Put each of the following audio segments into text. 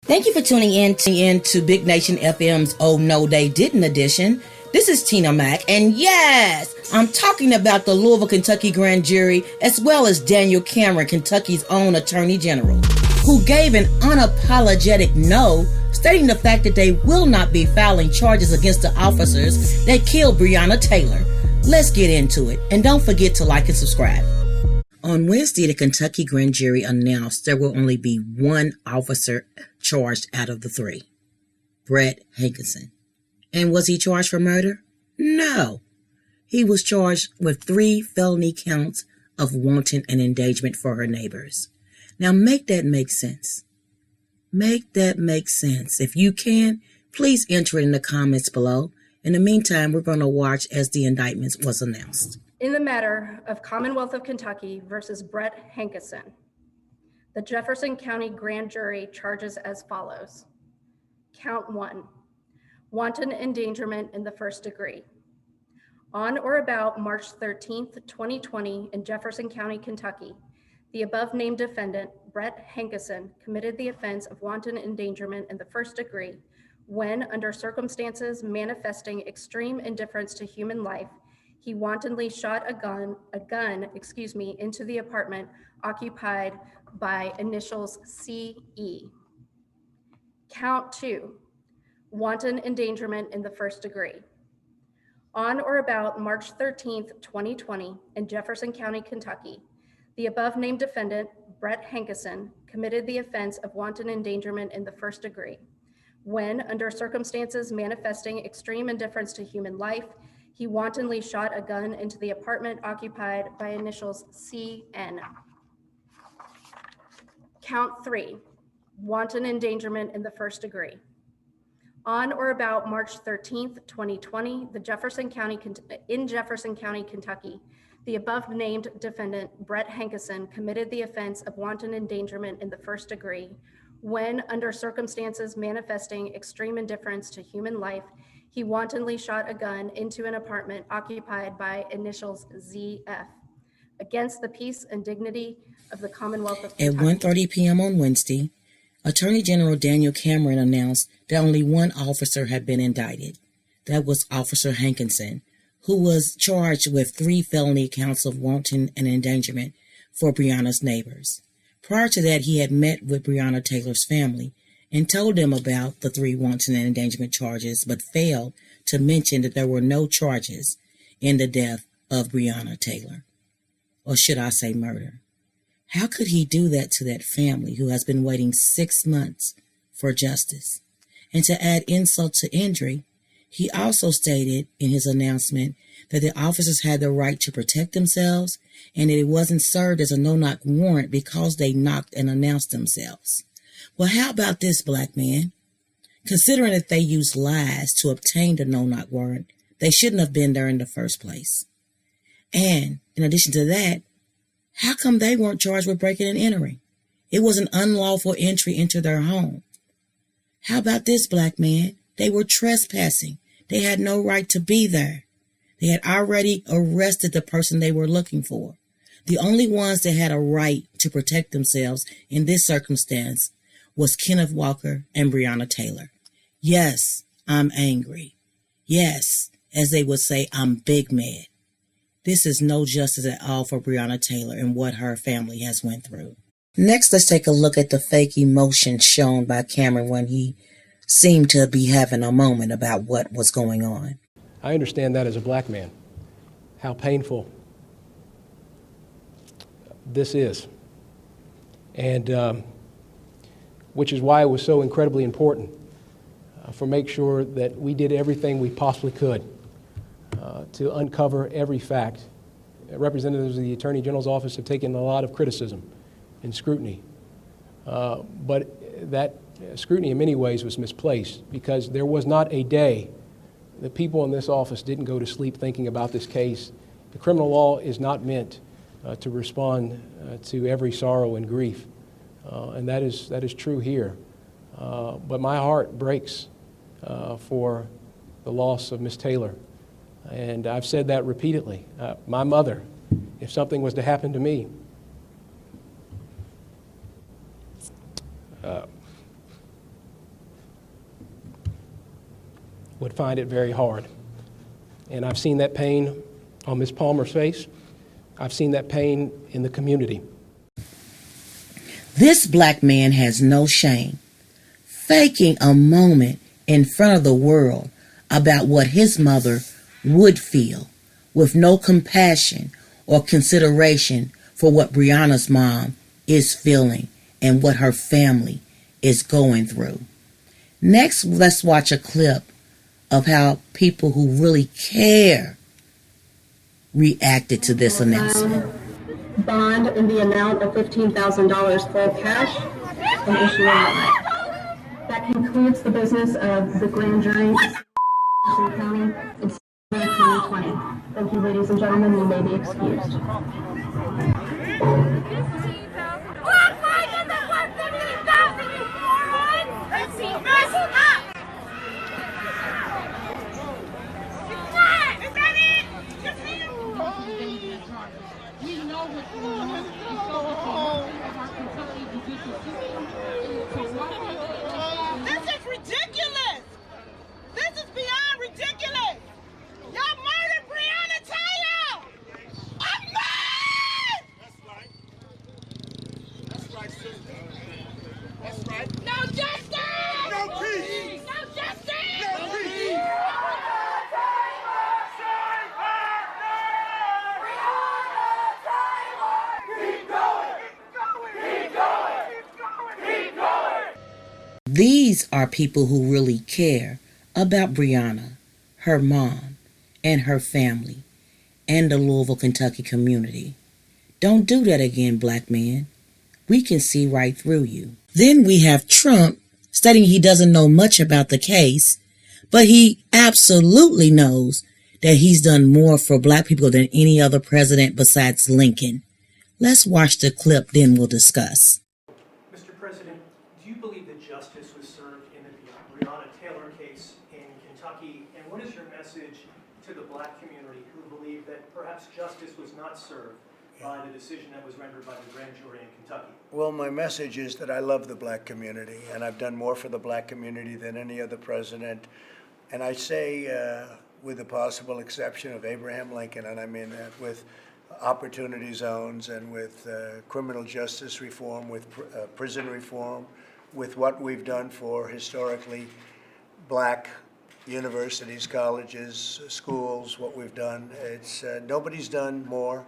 Thank you for tuning in to Big Nation FM's Oh No They Didn't edition. This is Tina Mack, and yes, I'm talking about the Louisville, Kentucky grand jury, as well as Daniel Cameron, Kentucky's own Attorney General, who gave an unapologetic no, stating the fact that they will not be filing charges against the officers that killed Breonna Taylor. Let's get into it, and don't forget to like and subscribe. On Wednesday, the Kentucky grand jury announced there will only be one officer charged out of the three, Brett Hankinson. And was he charged for murder? No. He was charged with 3 felony counts of wanton and endangerment for her neighbors. Now make that make sense. Make that make sense. If you can, please enter it in the comments below. In the meantime, we're going to watch as the indictment was announced. In the matter of Commonwealth of Kentucky versus Brett Hankinson, the Jefferson County Grand Jury charges as follows. Count 1, wanton endangerment in the first degree. On or about March 13th, 2020 in Jefferson County, Kentucky, the above named defendant, Brett Hankinson, committed the offense of wanton endangerment in the first degree when, under circumstances manifesting extreme indifference to human life, he wantonly shot a gun, into the apartment occupied by initials CE. Count 2, wanton endangerment in the first degree. On or about March 13th, 2020 in Jefferson County, Kentucky, the above named defendant, Brett Hankinson, committed the offense of wanton endangerment in the first degree when, under circumstances manifesting extreme indifference to human life, he wantonly shot a gun into the apartment occupied by initials CN. Count 3, wanton endangerment in the first degree. On or about March 13th, 2020, in Jefferson County, Kentucky, the above named defendant, Brett Hankinson, committed the offense of wanton endangerment in the first degree when, under circumstances manifesting extreme indifference to human life, he wantonly shot a gun into an apartment occupied by initials ZF against the peace and dignity of the Commonwealth of Kentucky. At 1:30 p.m. on Wednesday, Attorney General Daniel Cameron announced that only one officer had been indicted. That was Officer Hankinson, who was charged with 3 felony counts of wanton and endangerment for Breonna's neighbors. Prior to that, he had met with Breonna Taylor's family and told them about the 3 wanton and endangerment charges, but failed to mention that there were no charges in the death of Breonna Taylor. Or should I say murder? How could he do that to that family who has been waiting 6 months for justice? And to add insult to injury, he also stated in his announcement that the officers had the right to protect themselves and that it wasn't served as a no-knock warrant because they knocked and announced themselves. Well, how about this, black man? Considering that they used lies to obtain the no-knock warrant, they shouldn't have been there in the first place. And in addition to that, how come they weren't charged with breaking and entering? It was an unlawful entry into their home. How about this, black man? They were trespassing. They had no right to be there. They had already arrested the person they were looking for. The only ones that had a right to protect themselves in this circumstance was Kenneth Walker and Breonna Taylor. Yes, I'm angry. Yes, as they would say, I'm big mad. This is no justice at all for Breonna Taylor and what her family has went through. Next, let's take a look at the fake emotion shown by Cameron when he seemed to be having a moment about what was going on. I understand that as a black man, how painful this is. And which is why it was so incredibly important for make sure that we did everything we possibly could to uncover every fact. Representatives of the Attorney General's office have taken a lot of criticism and scrutiny, but that scrutiny in many ways was misplaced because there was not a day that people in this office didn't go to sleep thinking about this case. The criminal law is not meant to respond to every sorrow and grief, and that is true here. But my heart breaks for the loss of Miss Taylor. And I've said that repeatedly. My mother, if something was to happen to me, would find it very hard. And I've seen that pain on Ms. Palmer's face. I've seen that pain in the community. This black man has no shame, faking a moment in front of the world about what his mother would feel, with no compassion or consideration for what Breonna's mom is feeling and what her family is going through. Next, let's watch a clip of how people who really care reacted to this announcement. Bond in the amount of $15,000 full cash and issue a warrant. That concludes the business of the grand jury in County in 2020. Thank you, ladies and gentlemen. You may be excused. This is ridiculous! This is beyond ridiculous! Y'all murdered Breonna Taylor! I'm mad! That's right, sister. That's right. No justice! No peace! No justice! No peace! These are people who really care about Breonna, her mom, and her family, and the Louisville, Kentucky community. Don't do that again, black man. We can see right through you. Then we have Trump stating he doesn't know much about the case, but he absolutely knows that he's done more for black people than any other president besides Lincoln. Let's watch the clip, then we'll discuss. Mr. President, do you believe that justice was served in the Breonna Taylor case in Kentucky? And what is your message to the black community who believe that perhaps justice was not served by the decision that was rendered by the grand jury in Kentucky? Well, my message is that I love the black community, and I've done more for the black community than any other president. And I say, with the possible exception of Abraham Lincoln, and I mean that, with opportunity zones and with criminal justice reform, with prison reform, with what we've done for historically black universities, colleges, schools, what we've done. It's nobody's done more.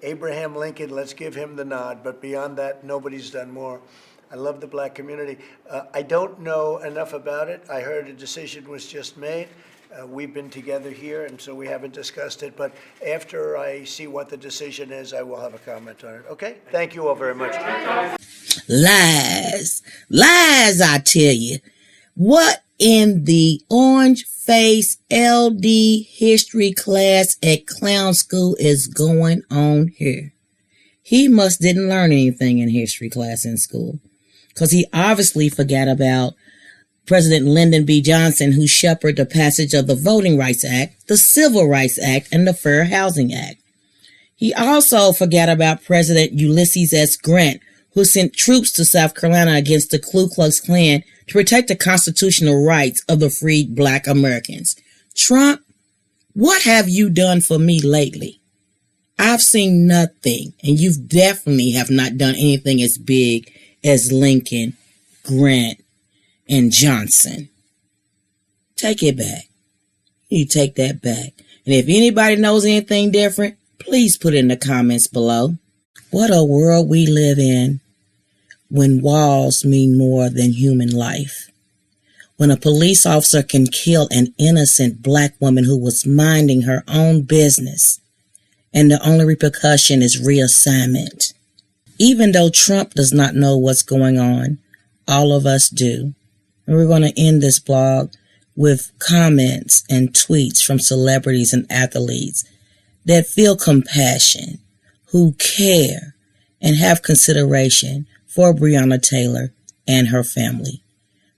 Abraham Lincoln, let's give him the nod, but beyond that, nobody's done more. I love the black community. I don't know enough about it. I heard a decision was just made. We've been together here, and so we haven't discussed it. But after I see what the decision is, I will have a comment on it. Okay? Thank you all very much. Lies. Lies, I tell you. What in the orange-faced LD history class at clown school is going on here? He must didn't learn anything in history class in school, because he obviously forgot about President Lyndon B. Johnson, who shepherded the passage of the Voting Rights Act, the Civil Rights Act, and the Fair Housing Act. He also forgot about President Ulysses S. Grant, who sent troops to South Carolina against the Ku Klux Klan to protect the constitutional rights of the freed black Americans. Trump, what have you done for me lately? I've seen nothing, and you definitely have not done anything as big as Lincoln, Grant, and Johnson. Take it back. You take that back. And if anybody knows anything different, please put it in the comments below. What a world we live in when walls mean more than human life. When a police officer can kill an innocent black woman who was minding her own business, and the only repercussion is reassignment. Even though Trump does not know what's going on, all of us do. And we're going to end this blog with comments and tweets from celebrities and athletes that feel compassion, who care, and have consideration for Breonna Taylor and her family.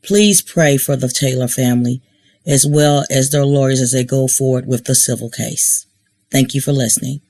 Please pray for the Taylor family as well as their lawyers as they go forward with the civil case. Thank you for listening.